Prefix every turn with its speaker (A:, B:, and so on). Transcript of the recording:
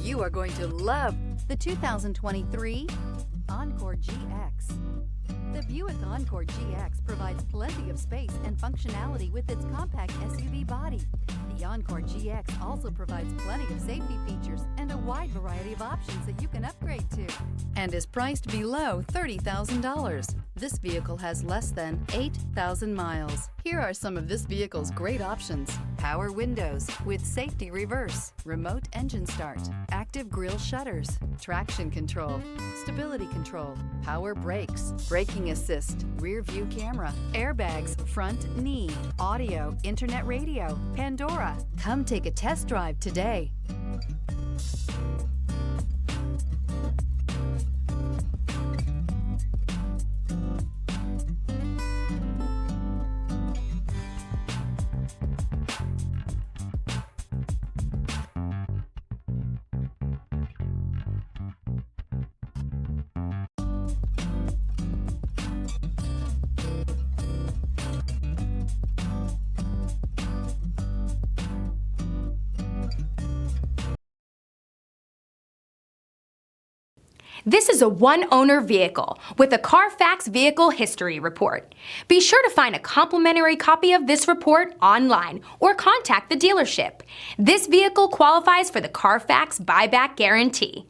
A: You are going to love the 2023 Encore GX. The Buick Encore GX provides plenty of space and functionality with its compact SUV body. The Encore GX also provides plenty of safety features and a wide variety of options that you can upgrade to, and is priced below $30,000. This vehicle has less than 8,000 miles. Here are some of this vehicle's great options: power windows with safety reverse, remote engine start, active grille shutters, traction control, stability control, power brakes, braking assist, rear view camera, airbags, front knee, audio, internet radio, Pandora. Come take a test drive today.
B: This is a one-owner vehicle with a Carfax Vehicle History Report. Be sure to find a complimentary copy of this report online or contact the dealership. This vehicle qualifies for the Carfax Buyback Guarantee.